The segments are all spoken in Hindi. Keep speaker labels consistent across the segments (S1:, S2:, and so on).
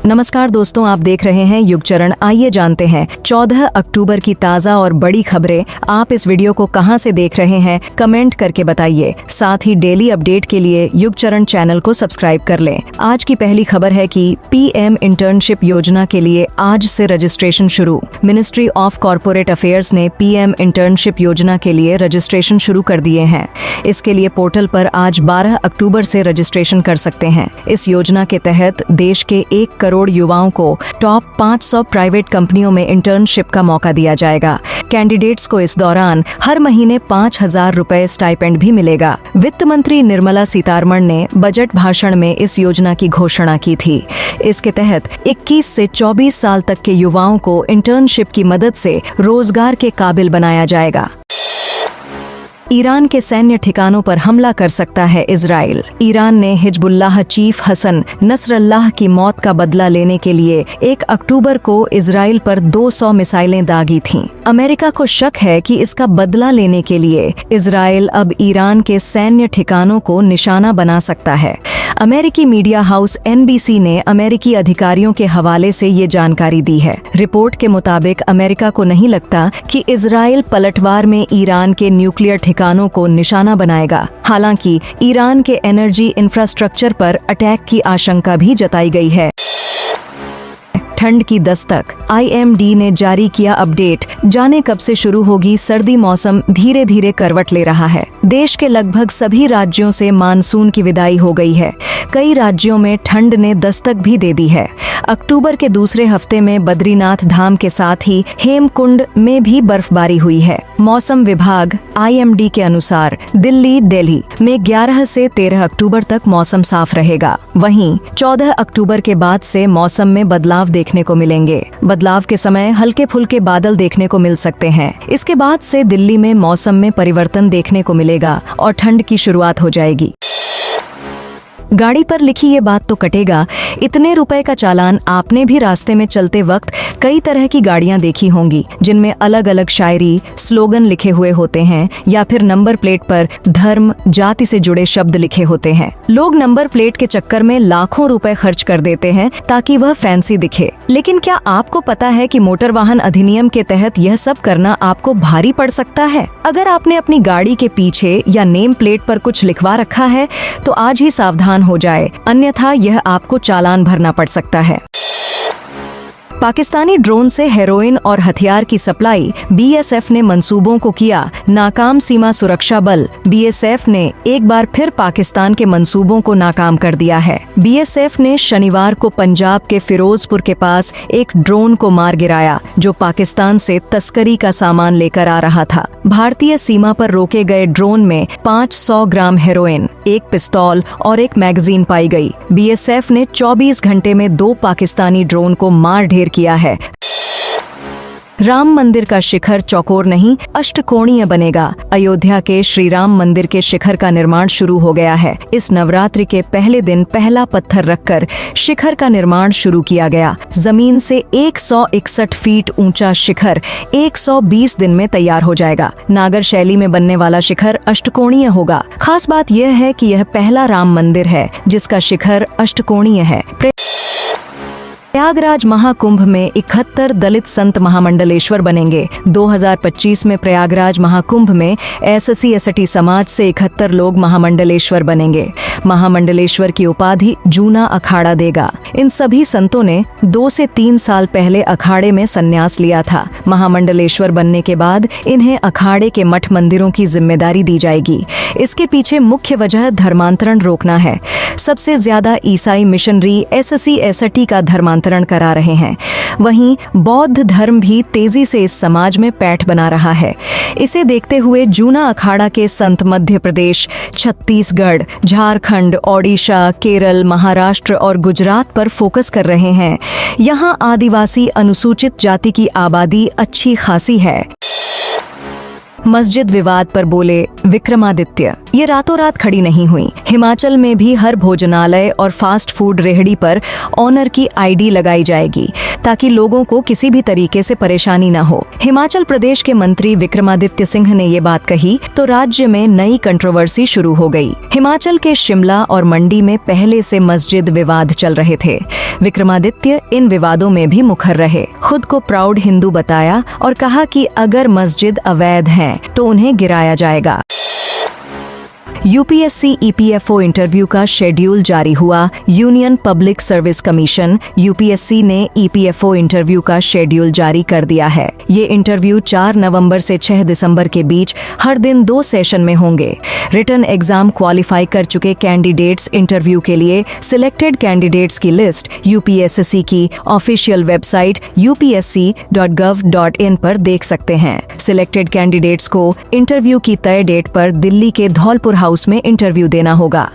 S1: नमस्कार दोस्तों, आप देख रहे हैं युगचरण। आइए जानते हैं 14 अक्टूबर की ताज़ा और बड़ी खबरें। आप इस वीडियो को कहां से देख रहे हैं कमेंट करके बताइए। साथ ही डेली अपडेट के लिए युगचरण चैनल को सब्सक्राइब कर लें। आज की पहली खबर है कि पीएम इंटर्नशिप योजना के लिए आज से रजिस्ट्रेशन शुरू। मिनिस्ट्री ऑफ कॉर्पोरेट अफेयर्स ने पीएम इंटर्नशिप योजना के लिए रजिस्ट्रेशन शुरू कर दिए हैं। इसके लिए पोर्टल पर आज 12 अक्टूबर से रजिस्ट्रेशन कर सकते हैं। इस योजना के तहत देश के 1 करोड़ युवाओं को टॉप 500 प्राइवेट कंपनियों में इंटर्नशिप का मौका दिया जाएगा। कैंडिडेट्स को इस दौरान हर महीने 5,000 रुपए स्टाइपेंड भी मिलेगा। वित्त मंत्री निर्मला सीतारमण ने बजट भाषण में इस योजना की घोषणा की थी। इसके तहत 21 से 24 साल तक के युवाओं को इंटर्नशिप की मदद से रोजगार के काबिल बनाया जाएगा। ईरान के सैन्य ठिकानों पर हमला कर सकता है इजराइल। ईरान ने हिजबुल्लाह चीफ हसन नसरल्लाह की मौत का बदला लेने के लिए 1 अक्टूबर को इजराइल पर 200 मिसाइलें दागी थीं। अमेरिका को शक है कि इसका बदला लेने के लिए इजराइल अब ईरान के सैन्य ठिकानों को निशाना बना सकता है। अमेरिकी मीडिया हाउस NBC ने अमेरिकी अधिकारियों के हवाले से ये जानकारी दी है। रिपोर्ट के मुताबिक अमेरिका को नहीं लगता कि इजराइल पलटवार में ईरान के न्यूक्लियर ठिकानों को निशाना बनाएगा। हालांकि ईरान के एनर्जी इंफ्रास्ट्रक्चर पर अटैक की आशंका भी जताई गई है। ठंड की दस्तक। IMD ने जारी किया अपडेट। जाने कब से शुरू होगी सर्दी। मौसम धीरे धीरे करवट ले रहा है। देश के लगभग सभी राज्यों से मानसून की विदाई हो गई है। कई राज्यों में ठंड ने दस्तक भी दे दी है। अक्टूबर के दूसरे हफ्ते में बद्रीनाथ धाम के साथ ही हेमकुंड में भी बर्फबारी हुई है। मौसम विभाग IMD के अनुसार दिल्ली में 11 से 13 अक्टूबर तक मौसम साफ रहेगा। वहीं 14 अक्टूबर के बाद से मौसम में बदलाव देखने को मिलेंगे। बदलाव के समय हल्के फुल्के बादल देखने को मिल सकते हैं। इसके बाद से दिल्ली में मौसम में परिवर्तन देखने को मिलेगा और ठंड की शुरुआत हो जाएगी। गाड़ी पर लिखी ये बात तो कटेगा, इतने रुपए का चालान। आपने भी रास्ते में चलते वक्त कई तरह की गाड़ियां देखी होंगी जिनमें अलग अलग शायरी, स्लोगन लिखे हुए होते हैं या फिर नंबर प्लेट पर धर्म, जाति से जुड़े शब्द लिखे होते हैं। लोग नंबर प्लेट के चक्कर में लाखों रुपए खर्च कर देते हैं ताकि वह फैंसी दिखे। लेकिन क्या आपको पता है कि मोटर वाहन अधिनियम के तहत यह सब करना आपको भारी पड़ सकता है? अगर आपने अपनी गाड़ी के पीछे या नेम प्लेट पर कुछ लिखवा रखा है तो आज ही सावधान हो जाए, अन्यथा यह आपको चालान भरना पड़ सकता है। पाकिस्तानी ड्रोन से हेरोइन और हथियार की सप्लाई। BSF ने मंसूबों को किया नाकाम। सीमा सुरक्षा बल BSF ने एक बार फिर पाकिस्तान के मंसूबों को नाकाम कर दिया है। BSF ने शनिवार को पंजाब के फिरोजपुर के पास एक ड्रोन को मार गिराया जो पाकिस्तान से तस्करी का सामान लेकर आ रहा था। भारतीय सीमा पर रोके गए ड्रोन में 500 ग्राम हेरोइन, 1 पिस्तौल और 1 मैगजीन पाई गई। BSF ने 24 घंटे में 2 पाकिस्तानी ड्रोन को मार ढेर किया है। राम मंदिर का शिखर चौकोर नहीं, अष्टकोणीय बनेगा। अयोध्या के श्री राम मंदिर के शिखर का निर्माण शुरू हो गया है। इस नवरात्रि के पहले दिन पहला पत्थर रखकर शिखर का निर्माण शुरू किया गया। जमीन से 161 फीट ऊंचा शिखर 120 दिन में तैयार हो जाएगा। नागर शैली में बनने वाला शिखर अष्टकोणीय होगा। खास बात यह है कि यह पहला राम मंदिर है जिसका शिखर अष्टकोणीय है। प्रयागराज महाकुंभ में 71 दलित संत महामंडलेश्वर बनेंगे। 2025 में प्रयागराज महाकुंभ में SC/ST समाज से 71 लोग महामंडलेश्वर बनेंगे। महामंडलेश्वर की उपाधि जूना अखाड़ा देगा। इन सभी संतों ने 2 से 3 साल पहले अखाड़े में संन्यास लिया था। महामंडलेश्वर बनने के बाद इन्हें अखाड़े के मठ मंदिरों की जिम्मेदारी दी जाएगी। इसके पीछे मुख्य वजह धर्मांतरण रोकना है। सबसे ज्यादा ईसाई मिशनरी SC/ST का धर्मांतरण करा रहे हैं। वहीं बौद्ध धर्म भी तेजी से इस समाज में पैठ बना रहा है। इसे देखते हुए जूना अखाड़ा के संत मध्य प्रदेश, छत्तीसगढ़, झारखंड, ओडिशा, केरल, महाराष्ट्र और गुजरात पर फोकस कर रहे हैं। यहाँ आदिवासी अनुसूचित जाति की आबादी अच्छी खासी है। मस्जिद विवाद पर बोले विक्रमादित्य। ये रातों रात खड़ी नहीं हुई। हिमाचल में भी हर भोजनालय और फास्ट फूड रेहड़ी पर ऑनर की आईडी लगाई जाएगी ताकि लोगों को किसी भी तरीके से परेशानी न हो। हिमाचल प्रदेश के मंत्री विक्रमादित्य सिंह ने ये बात कही तो राज्य में नई कंट्रोवर्सी शुरू हो गई। हिमाचल के शिमला और मंडी में पहले से मस्जिद विवाद चल रहे थे। विक्रमादित्य इन विवादों में भी मुखर रहे, खुद को प्राउड हिंदू बताया और कहा कि अगर मस्जिद अवैध हैं तो उन्हें गिराया जाएगा। यूपीएससी ईपीएफओ इंटरव्यू का शेड्यूल जारी हुआ। Union public service commission UPSC ने ईपीएफओ इंटरव्यू का शेड्यूल जारी कर दिया है। ये इंटरव्यू 4 नवंबर से 6 दिसंबर के बीच हर दिन 2 सेशन में होंगे। रिटन एग्जाम क्वालिफाई कर चुके कैंडिडेट्स इंटरव्यू के लिए सिलेक्टेड कैंडिडेट्स की लिस्ट यूपीएससी की ऑफिशियल वेबसाइट upsc.gov.in पर देख सकते हैं। सिलेक्टेड कैंडिडेट्स को इंटरव्यू की तय डेट पर दिल्ली के धौलपुर हाउस में इंटरव्यू देना होगा।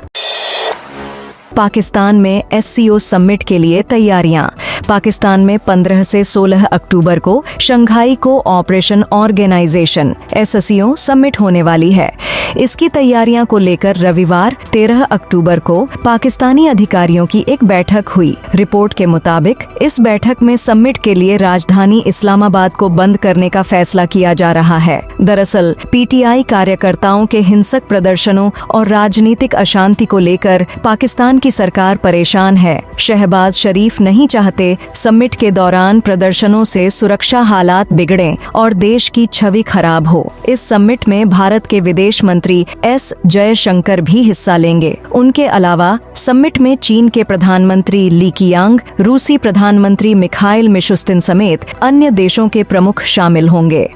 S1: पाकिस्तान में एससीओ समिट के लिए तैयारियां। पाकिस्तान में 15 से 16 अक्टूबर को Shanghai cooperation organisation SCO summit होने वाली है। इसकी तैयारियां को लेकर रविवार 13 अक्टूबर को पाकिस्तानी अधिकारियों की एक बैठक हुई। रिपोर्ट के मुताबिक इस बैठक में समिट के लिए राजधानी इस्लामाबाद को बंद करने का फैसला किया जा रहा है। दरअसल पीटीआई कार्यकर्ताओं के हिंसक प्रदर्शनों और राजनीतिक अशांति को लेकर पाकिस्तान की सरकार परेशान है। शहबाज शरीफ नहीं चाहते समिट के दौरान प्रदर्शनों से सुरक्षा हालात बिगड़ें और देश की छवि खराब हो। इस समिट में भारत के विदेश मंत्री एस जयशंकर भी हिस्सा लेंगे। उनके अलावा समिट में चीन के प्रधानमंत्री ली कीयांग, रूसी प्रधानमंत्री मिखाइल मिशुस्तिन समेत अन्य देशों के प्रमुख शामिल होंगे।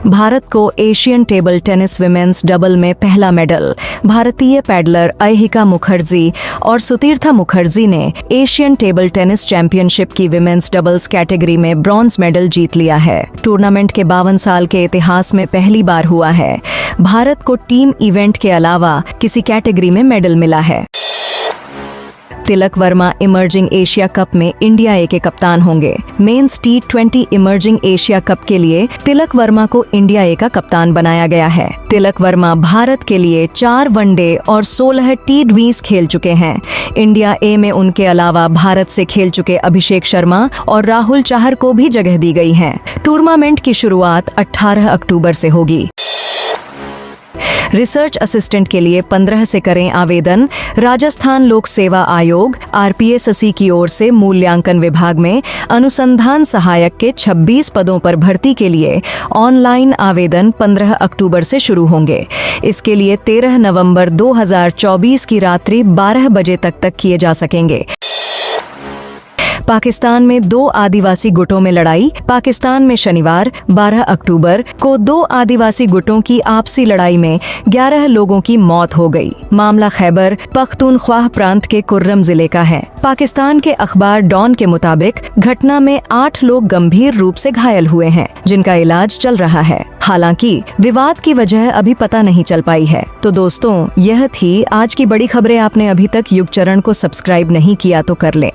S1: भारत को Asian table tennis women's double में पहला मेडल। भारतीय पैडलर अयहिका मुखर्जी और सुतीर्था मुखर्जी ने एशियन टेबल टेनिस चैंपियनशिप की विमेंस डबल्स कैटेगरी में ब्रॉन्ज मेडल जीत लिया है। टूर्नामेंट के 52 साल के इतिहास में पहली बार हुआ है। भारत को टीम इवेंट के अलावा किसी कैटेगरी में मेडल मिला है। Tilak Varma emerging Asia cup में इंडिया ए के कप्तान होंगे। Mains T20 emerging Asia cup के लिए तिलक वर्मा को इंडिया ए का कप्तान बनाया गया है। तिलक वर्मा भारत के लिए 4 वनडे और 16 T20 खेल चुके हैं। इंडिया ए में उनके अलावा भारत से खेल चुके अभिषेक शर्मा और राहुल चाहर को भी जगह दी गई है। टूर्नामेंट की शुरुआत 18 अक्टूबर से होगी। रिसर्च असिस्टेंट के लिए 15 से करें आवेदन। राजस्थान लोक सेवा आयोग RPSC की ओर से मूल्यांकन विभाग में अनुसंधान सहायक के 26 पदों पर भर्ती के लिए ऑनलाइन आवेदन 15 अक्टूबर से शुरू होंगे। इसके लिए 13 नवंबर 2024 की रात्रि 12 बजे तक किए जा सकेंगे। पाकिस्तान में 2 आदिवासी गुटों में लड़ाई। पाकिस्तान में शनिवार 12 अक्टूबर को 2 आदिवासी गुटों की आपसी लड़ाई में 11 लोगों की मौत हो गई। मामला खैबर पख्तूनख्वा प्रांत के कुर्रम जिले का है। पाकिस्तान के अखबार डॉन के मुताबिक घटना में 8 लोग गंभीर रूप से घायल हुए हैं, जिनका इलाज चल रहा है। हालांकि विवाद की वजह अभी पता नहीं चल पाई है। तो दोस्तों, यह थी आज की बड़ी खबरें। आपने अभी तक युग चरण को सब्सक्राइब नहीं किया तो कर लें।